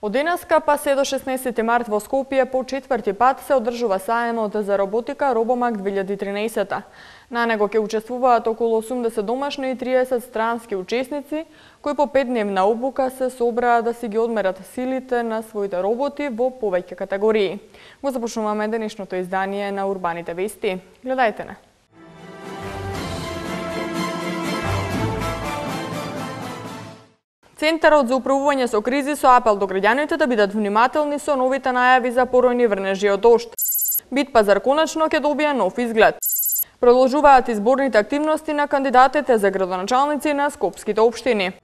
Од денеска па се до 16 март во Скопје по четврти пат се одржува сајмот за роботика Робомак 2013. На него ќе учествуваат околу 80 домашни и 30 странски учесници, кои по 5-дневна обука се собраа да си ги одмерат силите на своите роботи во повеќе категории. Го започнуваме денешното издание на Урбаните вести. Гледајте не. Центарот за управување со кризи со апел до граѓаните да бидат внимателни со новите најави за поројни врнежи од дожд. Битпазар конечно ќе добие нов изглед. Продолжуваат изборните активности на кандидатите за градоначалници на скопските општини.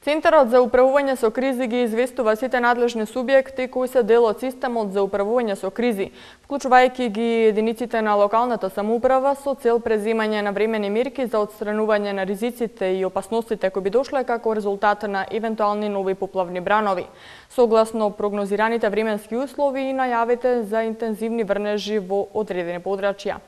Центарот за управување со кризи ги известува сите надлежни субјекти кои се дел од системот за управување со кризи, вклучувајќи ги единиците на локалната самоуправа со цел преземање на времени мерки за отстранување на ризиците и опасностите кои би дошле како резултат на евентуални нови поплавни бранови, согласно прогнозираните временски услови и најавите за интензивни врнежи во одредени подрачја.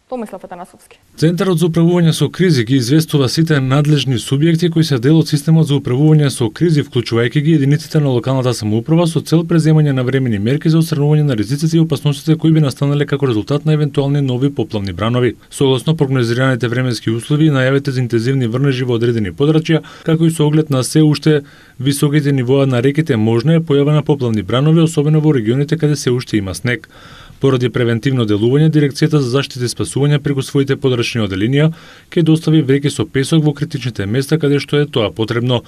Томислав Атанасовски. Центарот за управување со кризи ги известува сите надлежни субјекти кои се дел од системот за управување со кризи, вклучувајќи ги единиците на локалната самоуправа со цел преземање на времени мерки за отстранување на ризиците и опасностите кои би настанале како резултат на евентуални нови поплавни бранови, согласно прогнозираните временски услови и најавите за интензивни врнежи во одредени подрачја, како и со оглед на се уште високите нивоа на реките, можна е појава на поплавни бранови, особено во регионите каде се уште има снег. Поради превентивно делување, Дирекцијата за заштита и спасување преку своите подрачни оделенија ќе достави вреќи со песок во критичните места каде што е тоа потребно.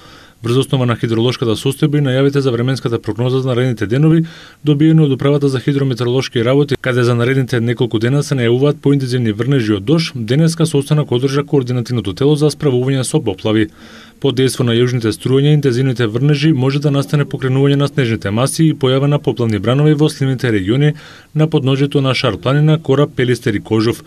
Врз основа на хидролошката состојба и најавите за временската прогноза за наредните денови, добиени од Управата за хидрометеоролошки работи, каде за наредните неколку дена се најавуваат поинтензивни врнежи од дожд, денеска состанок одржа координативното тело за справување со поплави. Под дејство на јужните струјања, интензивните врнежи може да настане покренување на снежните маси и појава на поплавни бранови во сливните региони на подножјето на Шар планина, Кораб, Пелистер и Кожув.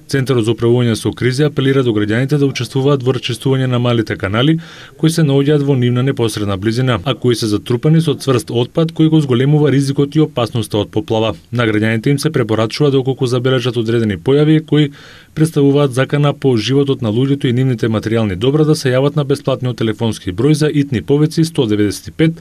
Центарот за управување со кризи апелира до граѓаните да учествуваат во рачистување на малите канали кои се наоѓаат во нивна непосредна близина, а кои се затрупани со цврст отпад кој го зголемува ризикот и опасноста од поплава. На граѓаните им се препорачува доколку забележат одредени појави кои представуваат закана по животот на луѓето и нивните материјални добра, да се јават на бесплатниот телефонски број за итни повици 195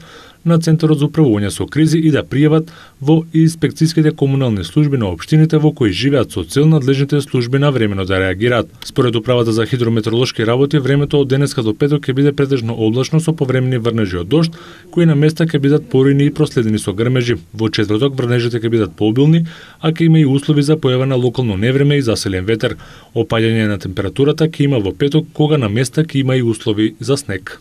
на Центарот за управување со кризи и да пријават во инспекцијските комунални служби на општините во кои живеат со цел надлежните служби навремено да реагираат. Според Управата за хидрометеоролошки работи, времето од денеска до петок ќе биде претежно облачно со повремени врнежи од дожд, кои на места ќе бидат порујни и проследени со грмежи. Во четврток врнежите ќе бидат пообилни, а ќе има и услови за појава на локално невреме и заселен ветер. Опаѓање на температурата ќе има во петок, кога на места ќе има и услови за снег.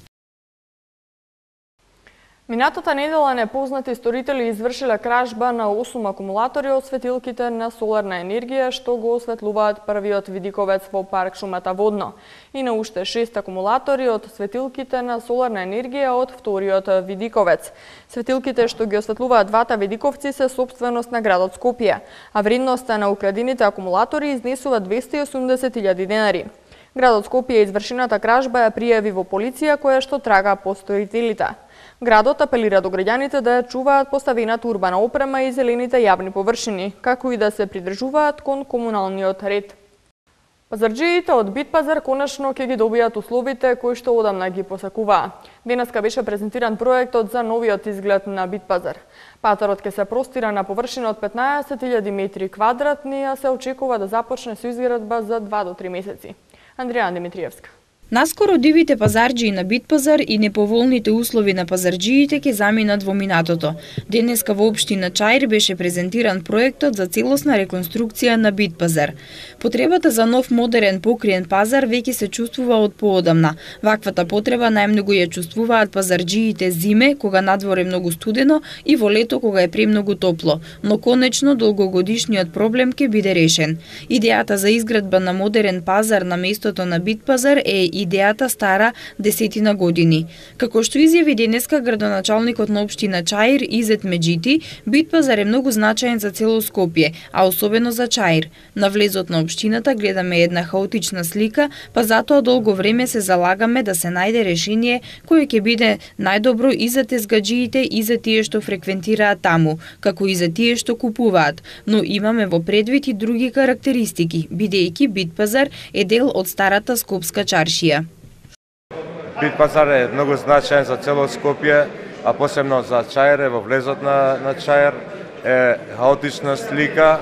Минатата недела непознати сторители извршиле кражба на 8 акумулатори од светилките на соларна енергија, што го осветлуваат првиот видиковец во парк Шумата Водно, и на уште 6 акумулатори од светилките на соларна енергија од вториот видиковец. Светилките што ги осветлуваат двата видиковци се сопственост на градот Скопје, а вредноста на украдените акумулатори изнесува 280.000 денари. Градот Скопје извршената кражба ја пријави во полиција, која што трага по сторителите. Градот апелира до граѓаните да ја чуваат поставената урбана опрема и зелените јавни површини, како и да се придржуваат кон комуналниот ред. Пазарџиите од Битпазар конечно ќе ги добијат условите кои што одамна ги посакуваа. Денеска беше презентиран проектот за новиот изглед на Битпазар. Пазарот ќе се простира на површина од 15.000 метри квадратни, а се очекува да започне со изградба за 2 до 3 месеци. Андреја Димитриевска. Наскоро дивите пазарџии на Битпазар и неповолните услови на пазарџиите ќе заминат во минатото. Денеска во општина Чаир беше презентиран проектот за целосна реконструкција на Битпазар. Потребата за нов модерен покриен пазар веќе се чувствува од поодамна. Ваквата потреба најмногу ја чувствуваат пазарџиите зиме, кога надвор е многу студено, и во лето, кога е премногу топло. Но конечно долгогодишниот проблем ќе биде решен. Идејата за изградба на модерен пазар на местото на Битпазар е идејата стара 10 години. Како што изјави денеска градоначалникот на општина Чаир Изет Меджити, Битпазар е многу значаен за цело Скопје, а особено за Чаир. На влезот на општината гледаме една хаотична слика, па затоа долго време се залагаме да се најде решение кое ќе биде најдобро и за тезгаџиите и за тие што фреквентираат таму, како и за тие што купуваат, но имаме во предвид и други карактеристики, бидејќи Битпазар е дел од старата скопска чаршија. Бит пазар е многу значаен за цело Скопје, а посебно за Чајре, во влезот на Чајр е хаотична слика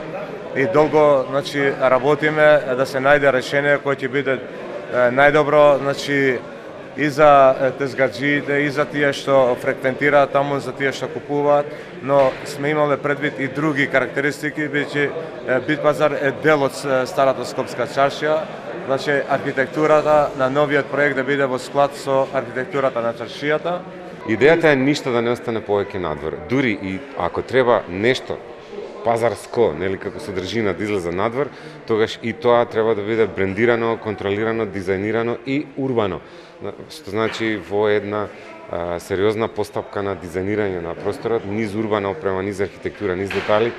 и долго работиме да се најде решение кој ќе биде најдобро и за тезгаджиите, и за тие што фреквентираат таму, за тие што купуваат, но сме имале предвид и други карактеристики, бидејќи Бит пазар е дел од старата скопска чаршија, архитектурата на новиот проект да биде во склад со архитектурата на чаршијата. Идејата е ништо да не остане повеќе надвор. Дури и ако треба нешто пазарско, нели како содржина да излезе надвор, тогаш и тоа треба да биде брендирано, контролирано, дизајнирано и урбано. Што значи во една сериозна постапка на дизајнирање на просторот, низ урбана опрема, низ архитектура, низ детали,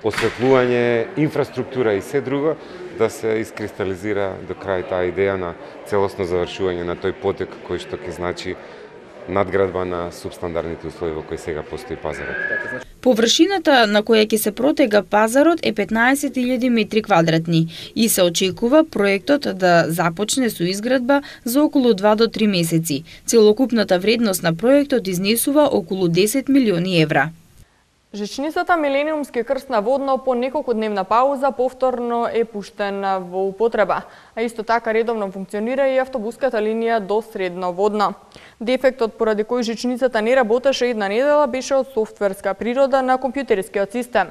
осветлување, инфраструктура и се друго, да се искристализира до крај таа идеја на целосно завршување на тој потек кој што ќе значи надградба на субстандардните услови во кои сега постои пазарот. Површината на која ќе се протега пазарот е 15.000 метри квадратни и се очекува проектот да започне со изградба за околу 2 до 3 месеци. Целокупната вредност на проектот изнесува околу 10 милиони евра. Жичницата Милениумски крст на Водно по неколкодневна пауза повторно е пуштена во употреба, а исто така редовно функционира и автобуската линија до Средно Водно. Дефектот поради кој жичницата не работеше една недела беше од софтверска природа на компјутерскиот систем.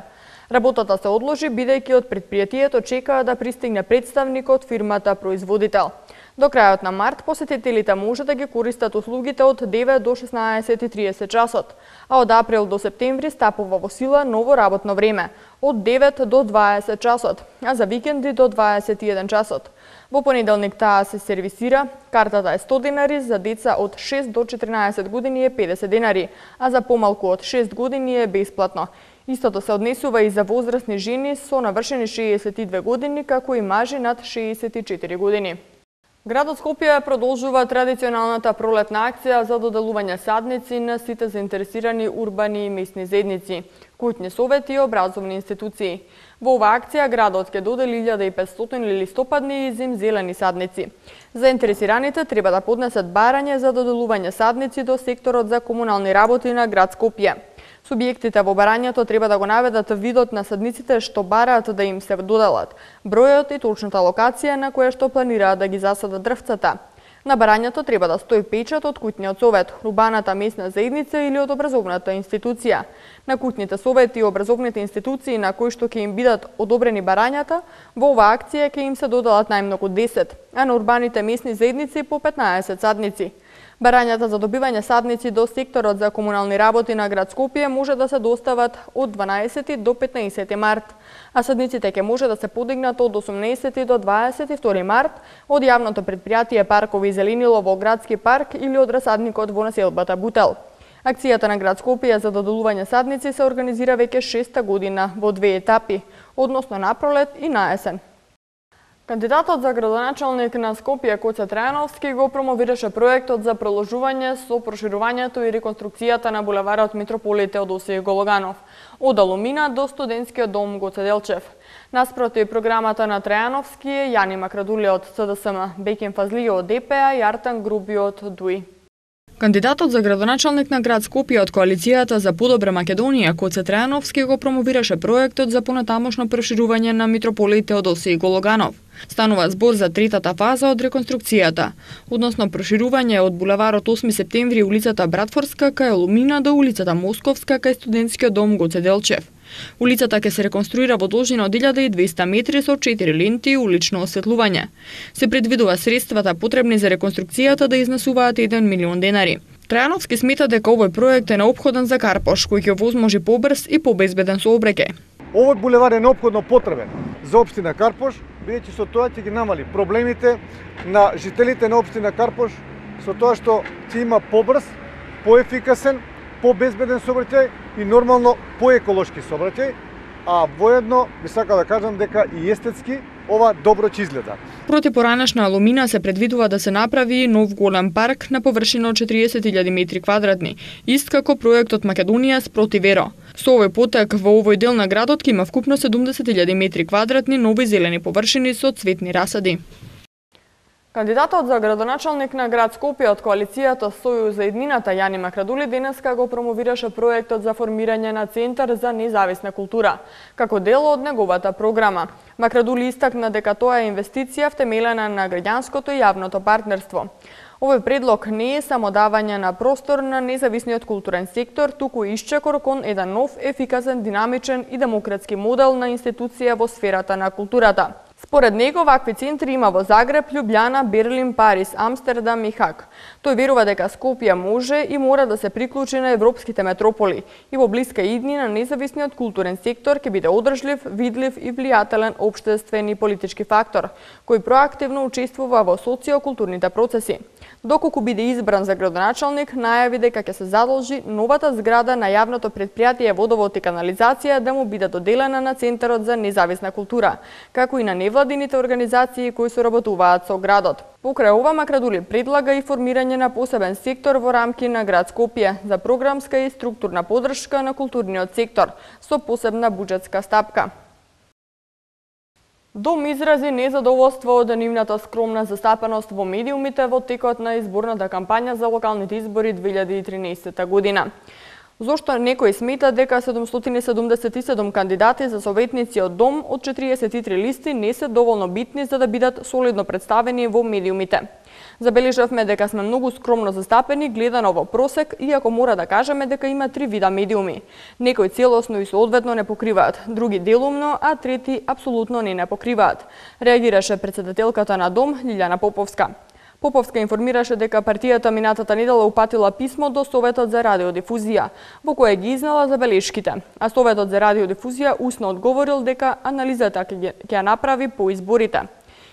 Работата се одложи бидејќи од предпријатието чекаа да пристигне представник од фирмата производител. До крајот на март посетителите може да ги користат услугите од 9 до 16:30 часот, а од април до септември стапува во сила ново работно време од 9 до 20 часот, а за викенди до 21 часот. Во понеделник таа се сервисира, картата е 100 денари, за деца од 6 до 14 години е 50 денари, а за помалку од 6 години е бесплатно. Истото се однесува и за возрастни жени со навршени 62 години, како и мажи над 64 години. Градот Скопје продолжува традиционалната пролетна акција за доделување садници на сите заинтересирани урбани и месни заедници, куќни совети и образовни институции. Во оваа акција градот ќе додели 1500 листопадни и зимзелени садници. Заинтересираните треба да поднесат барање за доделување садници до секторот за комунални работи на град Скопје. Субјектите во барањето треба да го наведат видот на садниците што бараат да им се доделат, бројот и точната локација на која што планираат да ги засадат дрвцата. На барањето треба да стои печат од куќниот совет, урбаната месна заедница или од образовната институција. На куќните совети и образовните институции на кои што ќе им бидат одобрени барањата, во оваа акција ќе им се доделат најмногу 10, а на урбаните месни заедници по 15 садници. Барањата за добивање садници до секторот за комунални работи на град Скопје може да се достават од 12 до 15 март, а садниците ќе може да се подигнат од 18 до 22 март од јавното предпријатие Паркови и зеленило во градски парк или од расадникот во населбата Бутел. Акцијата на град Скопје за доделување садници се организира веќе 6-та година во 2 етапи, односно на пролет и на есен. Кандидатот за градоначалник на Скопје Коце Трајановски го промовираше проектот за продолжување со проширувањето и реконструкцијата на булеварот Митрополит Теодосиј Гологанов од Алумина до студентскиот дом Гоце Делчев. Наспроти програмата на Трајановски е Јани Макрадули од СДСМ, Бекин Фазли од ДПА и Артан Груби од ДУИ. Кандидатот за градоначалник на град Скопје од коалицијата за подобра Македонија Коце Трајановски го промовираше проектот за понатамошно проширување на Митрополит Теодосиј Гологанов. Станува збор за третата фаза од реконструкцијата, односно проширување од булеварот 8 септември улицата Братфорска кај Алумина до улицата Московска кај студентскиот дом Гоце Делчев. Улицата ќе се реконструира во должина од 1200 метри со 4 ленти и улично осветлување. Се предвидува средствата потребни за реконструкцијата да изнесуваат 1 милион денари. Трајановски смета дека овој проект е неопходен за Карпош, кој ќе возможи побрз и побезбеден сообраќај. Овој булевар е неопходно потребен за општина Карпош, бидејќи со тоа ќе ги намали проблемите на жителите на општина Карпош, со тоа што ќе има побрз, поефикасен, побезбеден сообраќај и нормално поеколошки сообраќај, а воедно би сакал да кажам дека и естетски ова добро ќе изгледа. Проти поранешна Алумина се предвидува да се направи нов голем парк на површина од 40.000 метри квадратни, ист како проектот Македонија спроти Веро. Со овој потек во овој дел на градот ќе има вкупно 70.000 метри квадратни нови зелени површини со цветни расади. Кандидатот за градоначалник на град Скопје од коалицијата Сојуз за еднината Јани Макрадули денеска го промовираше проектот за формирање на Центар за независна култура, како дел од неговата програма. Макрадули истакна дека тоа е инвестиција втемелена на граѓанското и јавното партнерство. Овој предлог не е само давање на простор на независниот културен сектор, туку и исчекор кон еден нов, ефикасен, динамичен и демократски модел на институција во сферата на културата. Според него, вакви центри има во Загреб, Лјубљана, Берлин, Париз, Амстердам и Хаг. Тој верува дека Скопје може и мора да се приклучи на европските метрополи и во блиска иднина независниот културен сектор ќе биде одржлив, видлив и влијателен општествен и политички фактор, кој проактивно учествува во социокултурните процеси. Доколку биде избран за градоначалник, најави дека ќе се задолжи новата зграда на јавното предпријатие Водовод и канализација да му биде доделена на Центарот за независна култура, како и на невладините организации кои соработуваат со градот. Покрај ова, Макрадули предлага и формирање на посебен сектор во рамки на град Скопје за програмска и структурна поддршка на културниот сектор со посебна буџетска стапка. Дом изрази незадоволство од нивната скромна застапеност во медиумите во текот на изборната кампања за локалните избори 2013 година. Зошто некои смета дека 777 кандидати за советници од Дом од 43 листи не се доволно битни за да бидат солидно представени во медиумите. Забележавме дека сме многу скромно застапени гледано во просек, иако мора да кажеме дека има 3 вида медиуми. Некои целосно и соодветно не покриваат, други делумно, а трети апсолутно не покриваат, реагираше председателката на Дом Лилјана Поповска. Поповска информираше дека партијата минатата недела упатила писмо до Советот за радиодифузија, во кое ги изнела забелешките, а Советот за радиодифузија усно одговорил дека анализата ќе ја направи по изборите.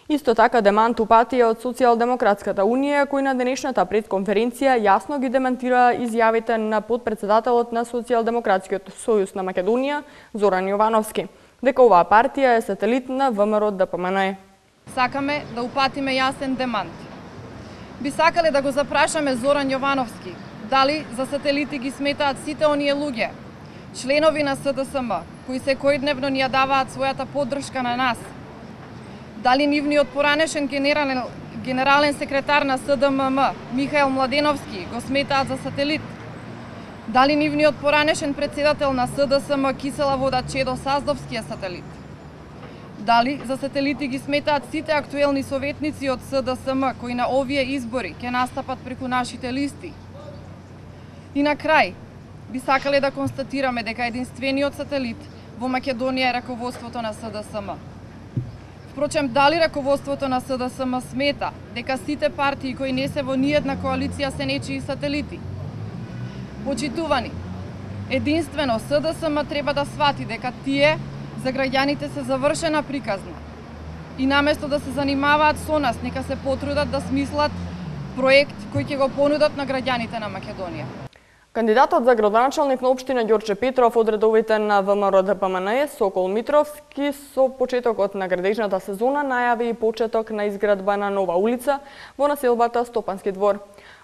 Исто така демант упатија од Социјалдемократската унија, кој на денешната пресконференција јасно ги демантира изјавите на подпредседателот на Социјалдемократскиот сојуз на Македонија, Зоран Јовановски, дека оваа партија е сателит на ВМРО ДПМН. Сакаме да упатиме јасен демант. Би сакале да го запрашаме Зоран Јовановски, дали за сателити ги сметаат сите оние луѓе, членови на СДСМ, кои секојдневно ни ја даваат својата поддршка на нас. Дали нивниот поранешен генерален секретар на СДММ, Михаил Младеновски, го сметаат за сателит? Дали нивниот поранешен председател на СДСМ, Кисела вода Чедо Саздовски е сателит? Дали за сателити ги сметаат сите актуелни советници од СДСМ кои на овие избори ќе настапат преку нашите листи? И на крај, би сакале да констатираме дека единствениот сателит во Македонија е раководството на СДСМ. Впрочем, дали раководството на СДСМ смета дека сите партии кои не се во ниедна коалиција се нечии сателити? Почитувани, единствено СДСМ треба да свати дека тие за граѓаните се завршена приказна. И наместо да се занимаваат со нас, нека се потрудат да смислат проект кој ќе го понудат на граѓаните на Македонија. Кандидатот за градоначалник на општина Ѓорче Петров од редовите на ВМРО ДПМН Сокол Митровски со почетокот на градежната сезона најави и почеток на изградба на нова улица во населбата Стопански двор.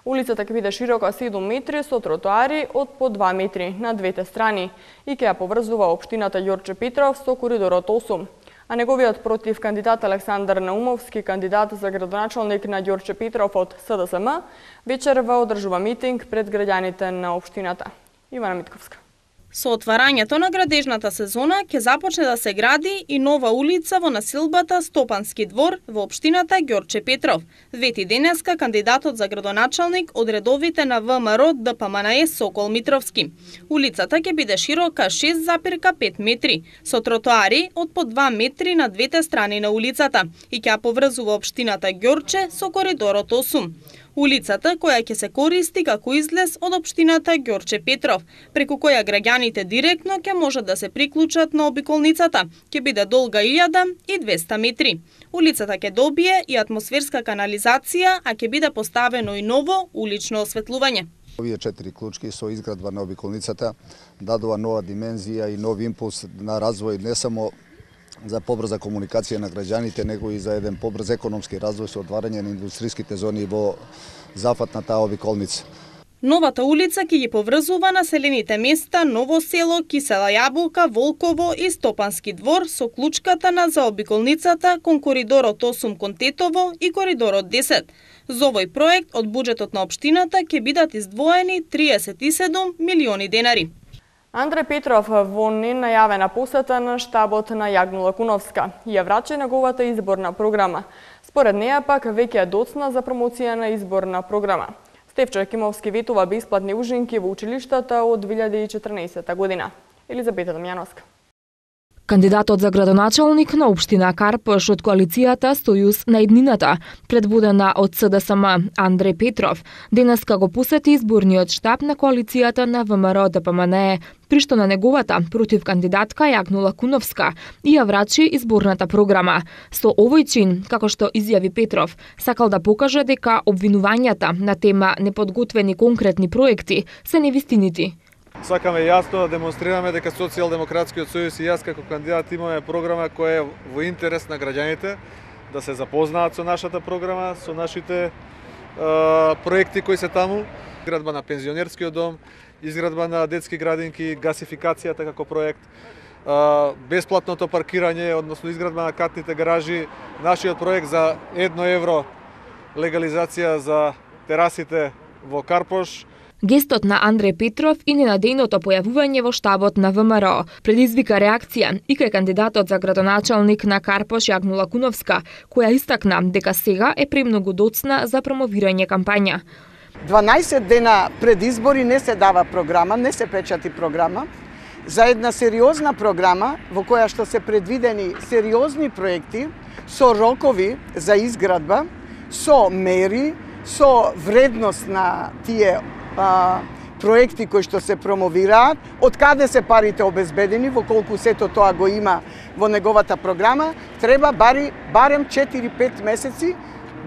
Улицата ќе биде широка 7 метри со тротоари од по 2 метри на двете страни и ќе ја поврзува општината Ѓорче Петров со коридорот 8. А неговиот против кандидат Александар Наумовски, кандидат за градоначалник на Ѓорче Петров од СДСМ, вечерва одржува митинг пред граѓаните на општината. Ивана Митковска. Со отварањето на градежната сезона ќе започне да се гради и нова улица во населбата Стопански двор во општината Ѓорче Петров, вети денеска кандидатот за градоначалник од редовите на ВМРО ДПМН Сокол Митровски. Улицата ќе биде широка 6,5 метри, со тротоари од по 2 метри на двете страни на улицата и ќе ја поврзува општината Ѓорче со коридорот 8. Улицата која ќе се користи како излез од општината Ѓорче Петров, преку која граѓаните директно ќе можат да се приклучат на обиколницата, ќе биде долга 1200 метри. Улицата ќе добие и атмосферска канализација, а ќе биде поставено и ново улично осветлување. Овие 4 клучки со изградба на обиколницата дадува нова димензија и нов импулс на развој не само за побрза комуникација на граѓаните, него и за еден побрз економски развој со отварање на индустријските зони во зафат на таа обиколница. Новата улица ќе ги поврзува населените места Ново село, Кисела јаболка, Волково и Стопански двор со клучката на заобиколницата кон коридорот 8 кон Тетово и коридорот 10. За овој проект од буџетот на општината ќе бидат издвоени 37 милиони денари. Андре Петров во ненајавена посета на штабот на Јагнула Куновска ја врачи неговата изборна програма. Според неја пак веќе е доцна за промоција на изборна програма. Стефчо Јакимовски ветува бесплатни ужинки во училиштата од 2014 година. Елизабета Дамјановска. Кандидатот за градоначалник на општина Карпош од коалицијата Сојуз на еднината, предводена од СДСМ Андре Петров, денеска го посети изборниот штаб на коалицијата на ВМРО ДПМНЕ, при што на неговата против кандидатка Јагнула Куновска и ја врачи изборната програма. Со овој чин, како што изјави Петров, сакал да покаже дека обвинувањата на тема неподготвени конкретни проекти се невистинити. Сакаме јасно да демонстрираме дека Социјалдемократскиот сојуз и јас како кандидат имаме програма која е во интерес на граѓаните, да се запознаат со нашата програма, со нашите проекти кои се таму, изградба на пензионерскиот дом, изградба на детски градинки, гасификацијата како проект, бесплатното паркирање, односно изградба на катните гаражи, нашиот проект за 1 евро легализација за терасите во Карпош. Гестот на Андре Петров и ненадејното појавување во штабот на ВМРО предизвика реакција и кај кандидатот за градоначалник на Карпош Јагнула Куновска, која истакна дека сега е премногу доцна за промовирање кампања. 12 дена пред избори не се дава програма, не се печати програма. За една сериозна програма во која што се предвидени сериозни проекти со рокови за изградба, со мери, со вредност на тие проекти кои што се промовираат, од каде се парите обезбедени, во колку сето тоа го има во неговата програма, треба барем 4-5 месеци.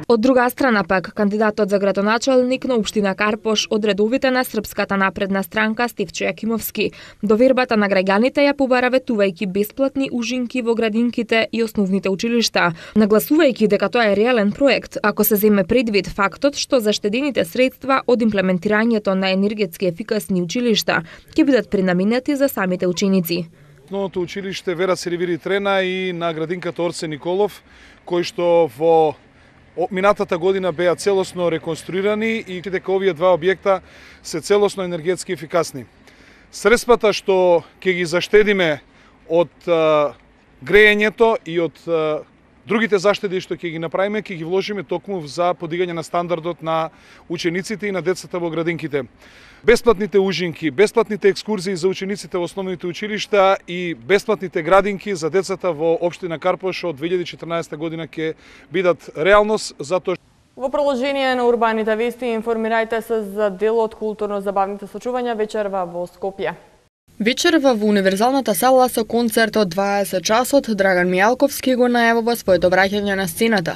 Од друга страна пак, кандидатот за градоначалник на општина Карпош од редовите на Српската напредна странка Стефчо Јакимовски довербата на граѓаните ја побара ветувајќи бесплатни ужинки во градинките и основните училишта, нагласувајќи дека тоа е реален проект, ако се земе предвид фактот што заштедените средства од имплементирањето на енергетски ефикасни училишта ќе бидат пренаменети за самите ученици. Основното училиште Вера Серевири Трена и на градинката Орсе Николов, кои што во минатата година беа целосно реконструирани и дека овие два објекта се целосно енергетски ефикасни. Средствата што ќе ги заштедиме од грејењето и од другите заштеди што ќе ги направиме, ќе ги вложиме токму за подигање на стандардот на учениците и на децата во градинките. Бесплатните ужинки, бесплатните екскурзии за учениците во основните училишта и бесплатните градинки за децата во општина Карпош од 2014 година ќе бидат реалност, затоа Во продолжение на урбаните вести информирајте се за делот културно-забавните случувања вечерва во Скопје. Вечерва во универзалната сала со концерт од 20 часот Драган Мијалковски го најавува своето враќање на сцената.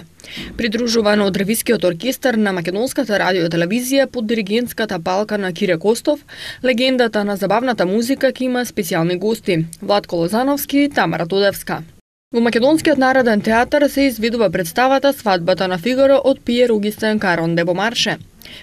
Придружуван од Ревискиот оркестар на Македонската радио-телевизија под диригентската палка на Кире Костов, легендата на забавната музика ќе има специјални гости Владко Лозановски и Тамара Тодевска. Во Македонскиот народен театар се изведува представата Свадбата на Фигаро од Пиер Огистен Карон де Бомарше.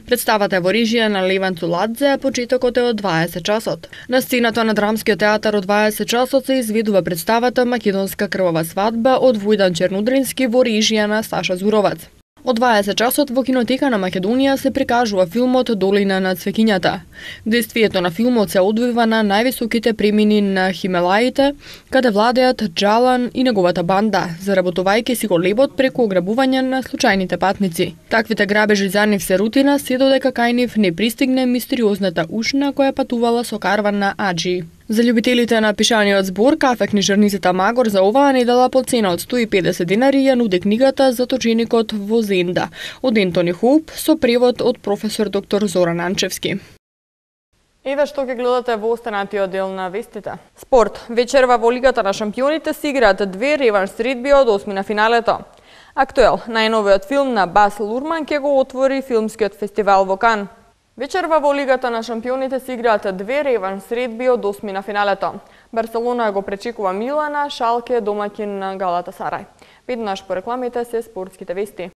Представата е во режија на Леван Цуладзе, а почетокот е од 20 часот. На сцената на Драмскиот театар од 20 часот се изведува представата Македонска крвава свадба од Војдан Чернудрински во режија на Саша Зуровац. Од 20 часот во кинотека на Македонија се прикажува филмот Долина на цвеќињата. Действието на филмот се одвива на највисоките премини на Хималаите, каде владеат Джалан и неговата банда, заработувајќи си го лебот преку ограбување на случајните патници. Таквите грабежи за нив се рутина, се додека кај нив не пристигне мистериозната ушна која патувала со карван на аџии. За љубителите на пишаниот збор, кафе книжарницата Магор за оваа недела по цена од 150 денари ја нуди книгата Заточеникот во Зенда од Ентони Хоуп со превод од професор доктор Зоран Анчевски. Еве што ќе гледате во останатиот дел на вестите. Спорт. Вечерва во Лигата на шампионите се играат две реванш средби од осмина финалето. Актуел, најновиот филм на Бас Лурман ќе го отвори филмскиот фестивал во Кан. Вечерва во Лигата на шампионите се играат две реванш средби од осмина финалето. Барселона го пречекува Милана, Шалке домаќин на Галатасарај. Веднаш по рекламите се спортските вести.